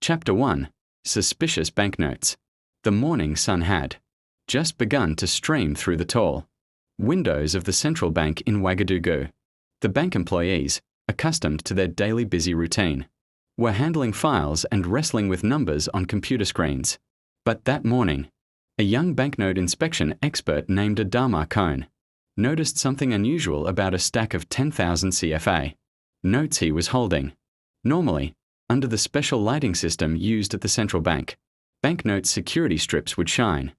Chapter 1. Suspicious Banknotes. The morning sun had just begun to stream through the tall windows of the central bank in Ouagadougou. The bank employees, accustomed to their daily busy routine, were handling files and wrestling with numbers on computer screens. But that morning, a young banknote inspection expert named Adama Cohn noticed something unusual about a stack of 10,000 CFA notes he was holding. Normally, under the special lighting system used at the central bank, banknote security strips would shine,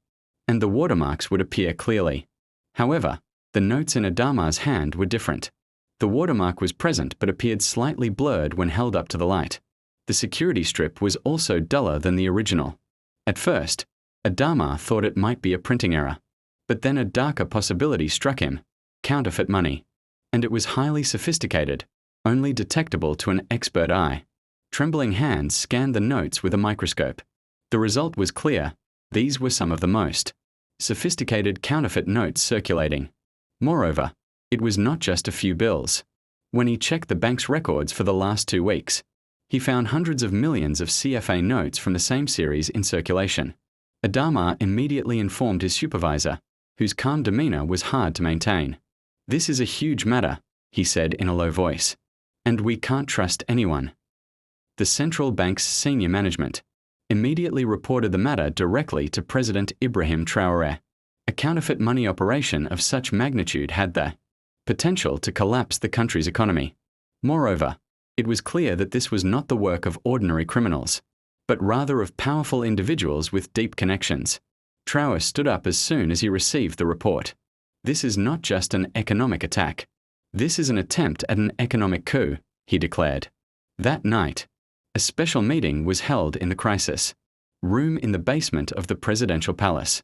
and the watermarks would appear clearly. However, the notes in Adama's hand were different. The watermark was present but appeared slightly blurred when held up to the light. The security strip was also duller than the original. At first, Adama thought it might be a printing error, but then a darker possibility struck him: counterfeit money. And it was highly sophisticated, only detectable to an expert eye. Trembling hands scanned the notes with a microscope. The result was clear: these were some of the most sophisticated counterfeit notes circulating. Moreover, it was not just a few bills. When he checked the bank's records for the last 2 weeks, he found hundreds of millions of CFA notes from the same series in circulation. Adama immediately informed his supervisor, whose calm demeanor was hard to maintain. "This is a huge matter," he said in a low voice, "and we can't trust anyone." The central bank's senior management immediately reported the matter directly to President Ibrahim Traoré. A counterfeit money operation of such magnitude had the potential to collapse the country's economy. Moreover, it was clear that this was not the work of ordinary criminals, but rather of powerful individuals with deep connections. Traoré stood up as soon as he received the report. "This is not just an economic attack. This is an attempt at an economic coup," he declared. That night, a special meeting was held in the crisis room in the basement of the presidential palace.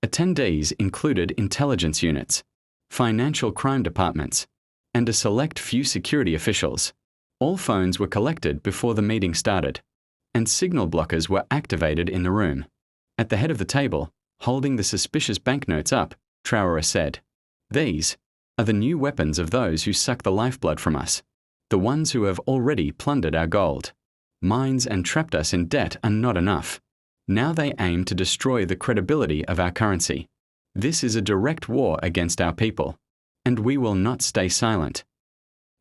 Attendees included intelligence units, financial crime departments, and a select few security officials. All phones were collected before the meeting started, and signal blockers were activated in the room. At the head of the table, holding the suspicious banknotes up, Traoré said, "These are the new weapons of those who suck the lifeblood from us, the ones who have already plundered our gold. Mines and trapped us in debt are not enough. Now they aim to destroy the credibility of our currency. This is a direct war against our people, and we will not stay silent."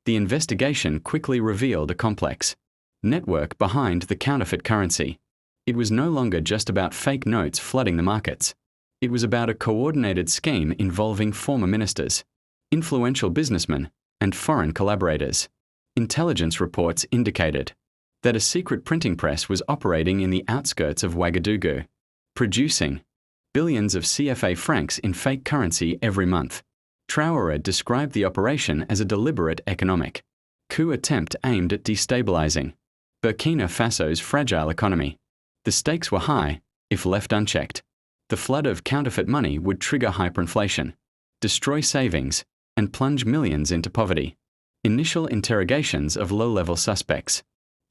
The investigation quickly revealed a complex network behind the counterfeit currency. It was no longer just about fake notes flooding the markets. It was about a coordinated scheme involving former ministers, influential businessmen, and foreign collaborators. Intelligence reports indicated that a secret printing press was operating in the outskirts of Ouagadougou, producing billions of CFA francs in fake currency every month. Traoré described the operation as a deliberate economic coup attempt aimed at destabilizing Burkina Faso's fragile economy. The stakes were high. If left unchecked, the flood of counterfeit money would trigger hyperinflation, destroy savings, and plunge millions into poverty. Initial interrogations of low-level suspects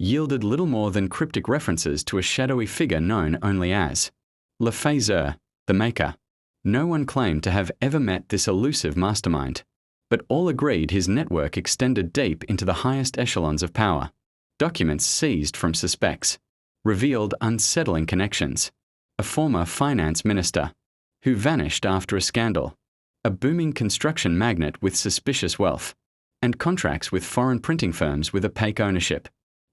yielded little more than cryptic references to a shadowy figure known only as Le Faiseur, the Maker. No one claimed to have ever met this elusive mastermind, but all agreed his network extended deep into the highest echelons of power. Documents seized from suspects revealed unsettling connections: a former finance minister who vanished after a scandal, a booming construction magnate with suspicious wealth, and contracts with foreign printing firms with opaque ownership.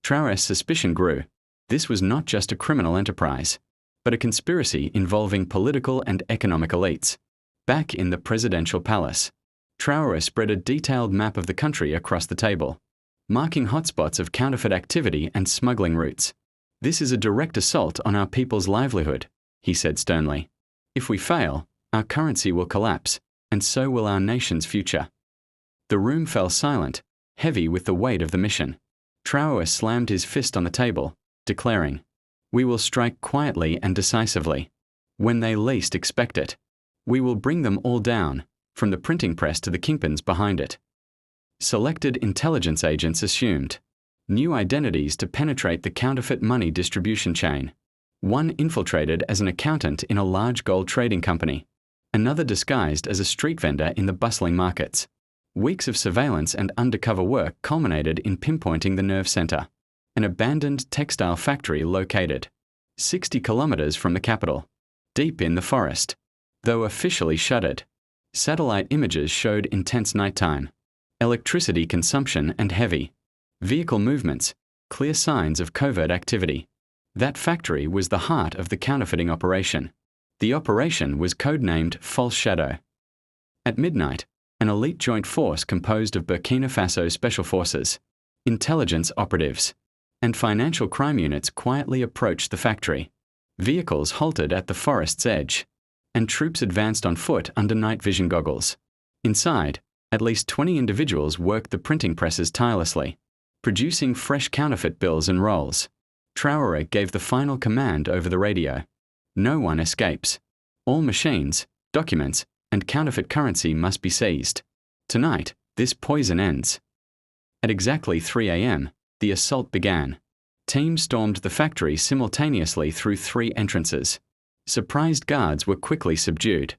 Traoré's suspicion grew. This was not just a criminal enterprise, but a conspiracy involving political and economic elites. Back in the presidential palace, Traoré spread a detailed map of the country across the table, marking hotspots of counterfeit activity and smuggling routes. "This is a direct assault on our people's livelihood," he said sternly. "If we fail, our currency will collapse, and so will our nation's future." The room fell silent, heavy with the weight of the mission. Traoré slammed his fist on the table, declaring, "We will strike quietly and decisively. When they least expect it, we will bring them all down, from the printing press to the kingpins behind it." Selected intelligence agents assumed new identities to penetrate the counterfeit money distribution chain. One infiltrated as an accountant in a large gold trading company, another disguised as a street vendor in the bustling markets. Weeks of surveillance and undercover work culminated in pinpointing the nerve center. an abandoned textile factory located 60 kilometers from the capital, deep in the forest. Though officially shuttered, satellite images showed intense nighttime, electricity consumption and heavy vehicle movements, clear signs of covert activity. That factory was the heart of the counterfeiting operation. The operation was codenamed False Shadow. At midnight, an elite joint force composed of Burkina Faso Special Forces, intelligence operatives, and financial crime units quietly approached the factory. Vehicles halted at the forest's edge, and troops advanced on foot under night vision goggles. Inside, at least 20 individuals worked the printing presses tirelessly, producing fresh counterfeit bills and rolls. Traoré gave the final command over the radio. No one escapes. All machines, documents, and counterfeit currency must be seized. Tonight, this poison ends. At exactly 3 a.m., the assault began. Teams stormed the factory simultaneously through 3 entrances. Surprised guards were quickly subdued.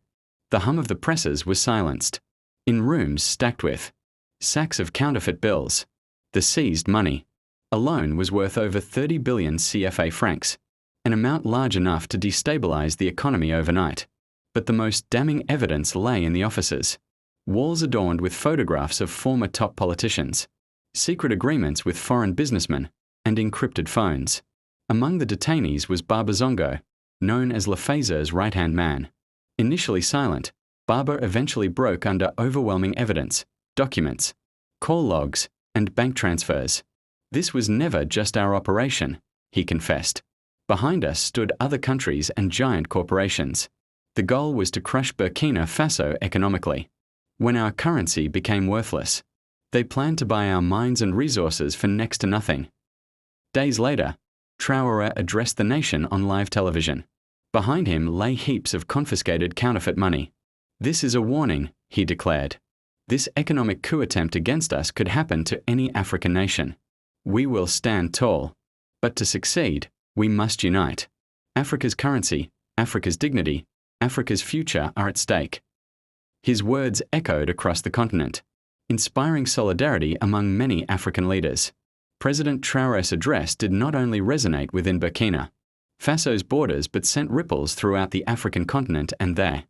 The hum of the presses was silenced. In rooms stacked with sacks of counterfeit bills, the seized money alone was worth over 30 billion CFA francs, an amount large enough to destabilize the economy overnight. But the most damning evidence lay in the offices. Walls adorned with photographs of former top politicians, secret agreements with foreign businessmen, and encrypted phones. Among the detainees was Baba Zongo, known as Lefazer's right-hand man. Initially silent, Baba eventually broke under overwhelming evidence, documents, call logs, and bank transfers. This was never just our operation, he confessed. Behind us stood other countries and giant corporations. The goal was to crush Burkina Faso economically. When our currency became worthless, they planned to buy our mines and resources for next to nothing. Days later, Traoré addressed the nation on live television. Behind him lay heaps of confiscated counterfeit money. "This is a warning," he declared. "This economic coup attempt against us could happen to any African nation. We will stand tall. But to succeed, we must unite. Africa's currency, Africa's dignity, Africa's future are at stake." His words echoed across the continent, inspiring solidarity among many African leaders. President Traoré's address did not only resonate within Burkina Faso's borders but sent ripples throughout the African continent and their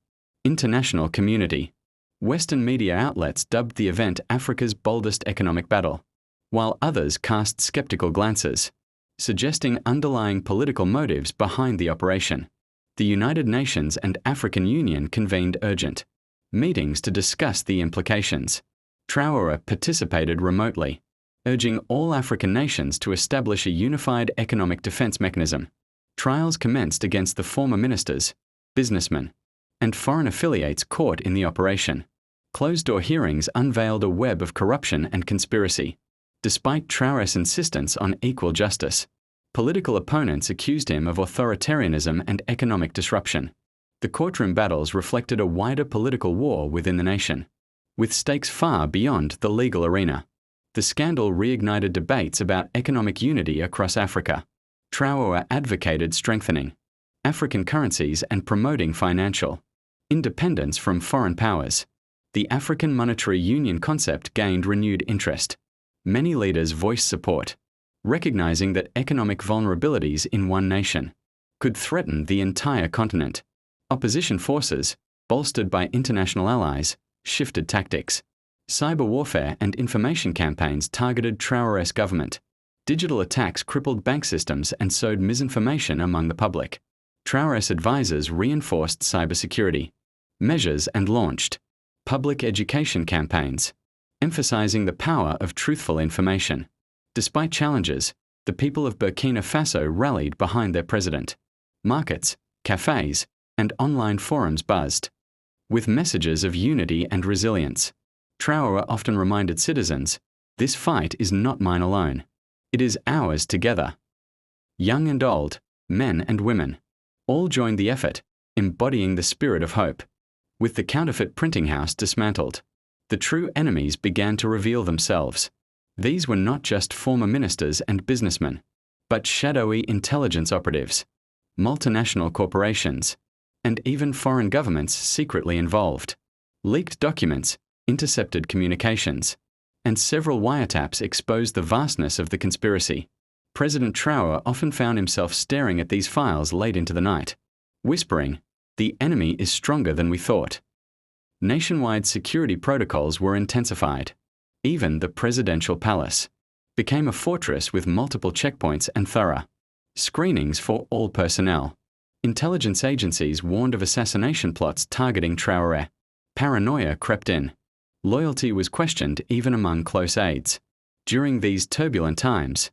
international community. Western media outlets dubbed the event Africa's boldest economic battle, while others cast skeptical glances, suggesting underlying political motives behind the operation. The United Nations and African Union convened urgent meetings to discuss the implications. Traoré participated remotely, urging all African nations to establish a unified economic defense mechanism. Trials commenced against the former ministers, businessmen, and foreign affiliates caught in the operation. Closed-door hearings unveiled a web of corruption and conspiracy. Despite Traoré's insistence on equal justice, political opponents accused him of authoritarianism and economic disruption. The courtroom battles reflected a wider political war within the nation, with stakes far beyond the legal arena. The scandal reignited debates about economic unity across Africa. Traoré advocated strengthening African currencies and promoting financial independence from foreign powers. The African Monetary Union concept gained renewed interest. Many leaders voiced support, recognizing that economic vulnerabilities in one nation could threaten the entire continent. Opposition forces, bolstered by international allies, shifted tactics. Cyber warfare and information campaigns targeted Traoré's government. Digital attacks crippled bank systems and sowed misinformation among the public. Traoré's advisors reinforced cybersecurity measures and launched public education campaigns, emphasizing the power of truthful information. Despite challenges, the people of Burkina Faso rallied behind their president. Markets, cafes, and online forums buzzed with messages of unity and resilience. Traoré often reminded citizens, "This fight is not mine alone. It is ours together." Young and old, men and women, all joined the effort, embodying the spirit of hope. With the counterfeit printing house dismantled, the true enemies began to reveal themselves. These were not just former ministers and businessmen, but shadowy intelligence operatives, multinational corporations, and even foreign governments secretly involved. Leaked documents, intercepted communications, and several wiretaps exposed the vastness of the conspiracy. President Traoré often found himself staring at these files late into the night, whispering, "The enemy is stronger than we thought." Nationwide security protocols were intensified. Even the presidential palace became a fortress with multiple checkpoints and thorough screenings for all personnel. Intelligence agencies warned of assassination plots targeting Traoré. Paranoia crept in. Loyalty was questioned even among close aides. During these turbulent times,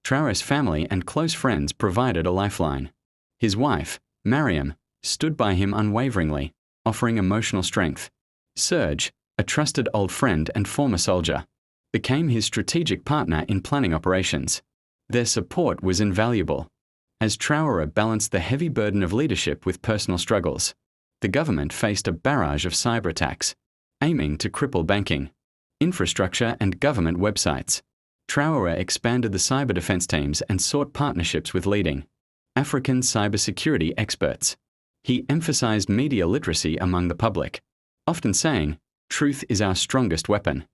Traoré's family and close friends provided a lifeline. His wife, Mariam, stood by him unwaveringly, offering emotional strength. Serge, a trusted old friend and former soldier, became his strategic partner in planning operations. Their support was invaluable. As Traoré balanced the heavy burden of leadership with personal struggles, the government faced a barrage of cyber attacks, aiming to cripple banking, infrastructure and government websites. Traoré expanded the cyber defense teams and sought partnerships with leading African cybersecurity experts. He emphasized media literacy among the public, often saying, "Truth is our strongest weapon."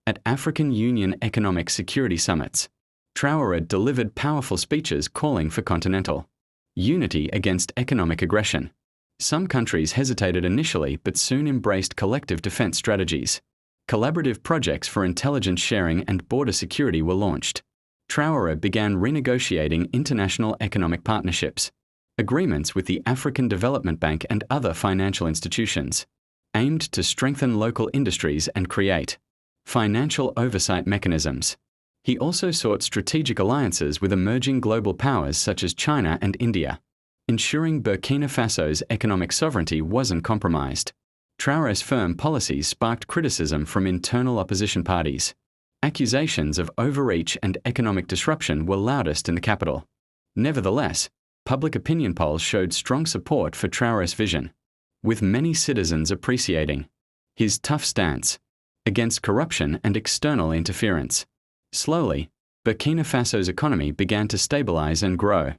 At African Union Economic Security Summits, Traoré delivered powerful speeches calling for continental unity against economic aggression. Some countries hesitated initially but soon embraced collective defense strategies. Collaborative projects for intelligence sharing and border security were launched. Traoré began renegotiating international economic partnerships, agreements with the African Development Bank and other financial institutions, aimed to strengthen local industries and create financial oversight mechanisms. He also sought strategic alliances with emerging global powers such as China and India, ensuring Burkina Faso's economic sovereignty wasn't compromised. Traoré's firm policies sparked criticism from internal opposition parties. Accusations of overreach and economic disruption were loudest in the capital. Nevertheless, public opinion polls showed strong support for Traoré's vision, with many citizens appreciating his tough stance against corruption and external interference. Slowly, Burkina Faso's economy began to stabilize and grow.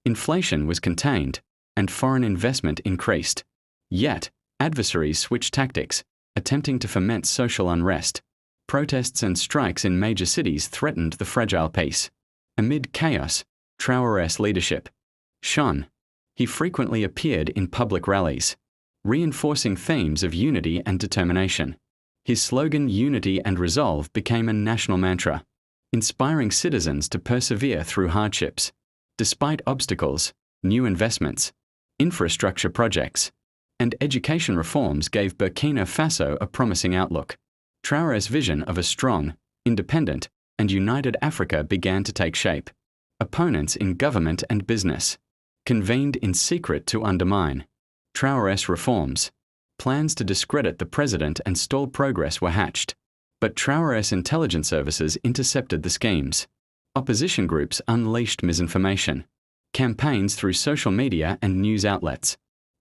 Inflation was contained, and foreign investment increased. Yet, adversaries switched tactics, attempting to foment social unrest. Protests and strikes in major cities threatened the fragile peace. Amid chaos, Traoré's leadership shone. He frequently appeared in public rallies, reinforcing themes of unity and determination. His slogan, "Unity and Resolve," became a national mantra, inspiring citizens to persevere through hardships. Despite obstacles, new investments, infrastructure projects, and education reforms gave Burkina Faso a promising outlook. Traoré's vision of a strong, independent, and united Africa began to take shape. Opponents in government and business convened in secret to undermine Traoré's reforms. Plans to discredit the president and stall progress were hatched. But Traoré's intelligence services intercepted the schemes. Opposition groups unleashed misinformation, campaigns through social media and news outlets.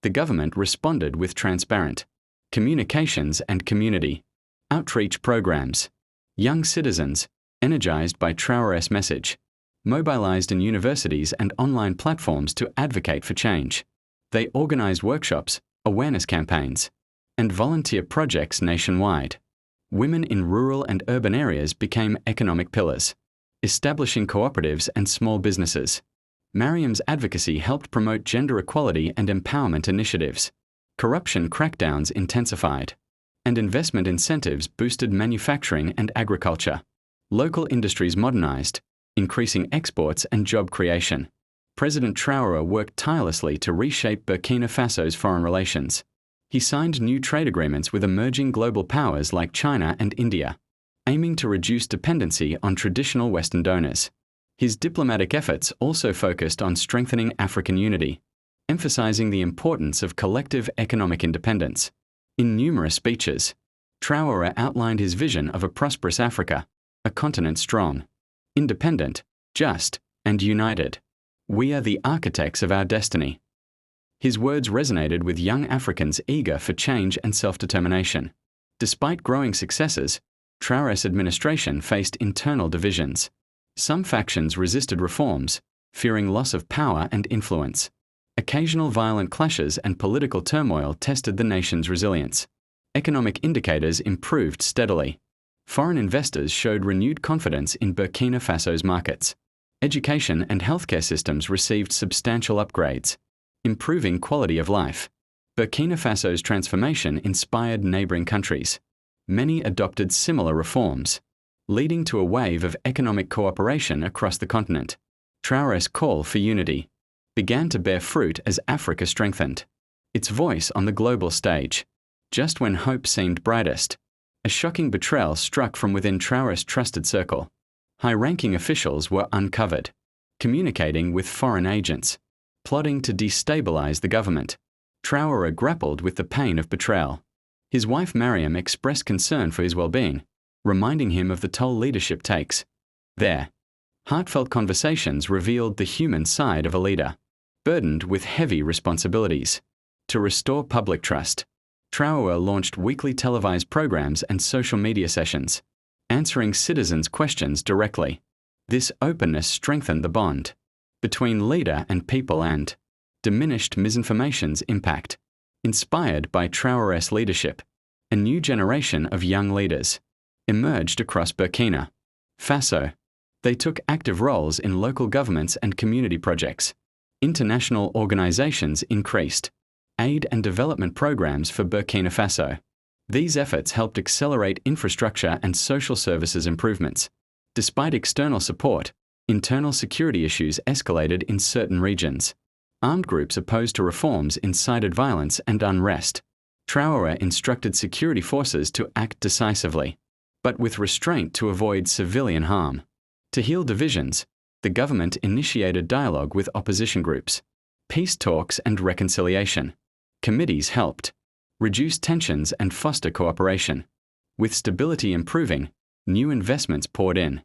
The government responded with transparent communications and community outreach programs. Young citizens, energized by Traoré's message, mobilized in universities and online platforms to advocate for change. They organized workshops, awareness campaigns, and volunteer projects nationwide. Women in rural and urban areas became economic pillars, establishing cooperatives and small businesses. Mariam's advocacy helped promote gender equality and empowerment initiatives. Corruption crackdowns intensified, and investment incentives boosted manufacturing and agriculture. Local industries modernized, increasing exports and job creation. President Traoré worked tirelessly to reshape Burkina Faso's foreign relations. He signed new trade agreements with emerging global powers like China and India, aiming to reduce dependency on traditional Western donors. His diplomatic efforts also focused on strengthening African unity, emphasizing the importance of collective economic independence. In numerous speeches, Traoré outlined his vision of a prosperous Africa, a continent strong, independent, just, and united. "We are the architects of our destiny." His words resonated with young Africans eager for change and self-determination. Despite growing successes, Traoré's administration faced internal divisions. Some factions resisted reforms, fearing loss of power and influence. Occasional violent clashes and political turmoil tested the nation's resilience. Economic indicators improved steadily. Foreign investors showed renewed confidence in Burkina Faso's markets. Education and healthcare systems received substantial upgrades, improving quality of life. Burkina Faso's transformation inspired neighboring countries. Many adopted similar reforms, leading to a wave of economic cooperation across the continent. Traoré's call for unity began to bear fruit as Africa strengthened its voice on the global stage. Just when hope seemed brightest, a shocking betrayal struck from within Traoré's trusted circle. High-ranking officials were uncovered, communicating with foreign agents, plotting to destabilize the government. Traoré grappled with the pain of betrayal. His wife Mariam expressed concern for his well-being, reminding him of the toll leadership takes. There, heartfelt conversations revealed the human side of a leader, burdened with heavy responsibilities. To restore public trust, Traoré launched weekly televised programs and social media sessions, answering citizens' questions directly. This openness strengthened the bond between leader and people and diminished misinformation's impact. Inspired by Traoré's leadership, a new generation of young leaders emerged across Burkina Faso. They took active roles in local governments and community projects. International organizations increased aid and development programs for Burkina Faso. These efforts helped accelerate infrastructure and social services improvements. Despite external support, internal security issues escalated in certain regions. Armed groups opposed to reforms incited violence and unrest. Traoré instructed security forces to act decisively, but with restraint to avoid civilian harm. To heal divisions, the government initiated dialogue with opposition groups, peace talks and reconciliation. Committees helped reduce tensions and foster cooperation. With stability improving, new investments poured in.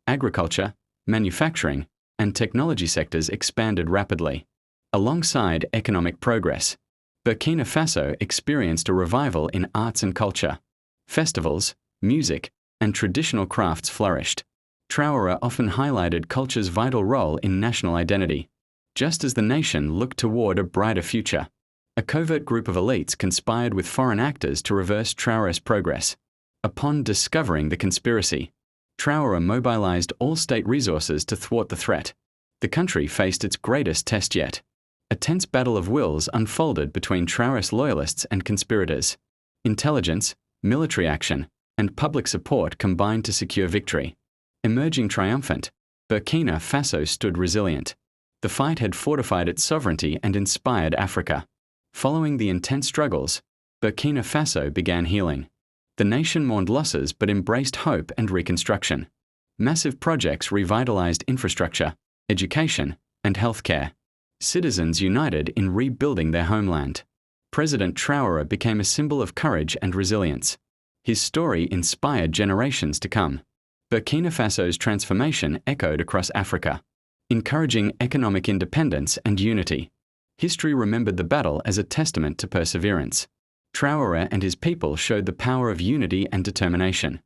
Agriculture, manufacturing, and technology sectors expanded rapidly. Alongside economic progress, Burkina Faso experienced a revival in arts and culture. Festivals, music, and traditional crafts flourished. Traoré often highlighted culture's vital role in national identity. Just as the nation looked toward a brighter future, a covert group of elites conspired with foreign actors to reverse Traoré's progress. Upon discovering the conspiracy, Traoré mobilized all state resources to thwart the threat. The country faced its greatest test yet. A tense battle of wills unfolded between Traoré's loyalists and conspirators. Intelligence, military action, and public support combined to secure victory. Emerging triumphant, Burkina Faso stood resilient. The fight had fortified its sovereignty and inspired Africa. Following the intense struggles, Burkina Faso began healing. The nation mourned losses but embraced hope and reconstruction. Massive projects revitalized infrastructure, education, and healthcare. Citizens united in rebuilding their homeland. President Traoré became a symbol of courage and resilience. His story inspired generations to come. Burkina Faso's transformation echoed across Africa, encouraging economic independence and unity. History remembered the battle as a testament to perseverance. Traoré and his people showed the power of unity and determination.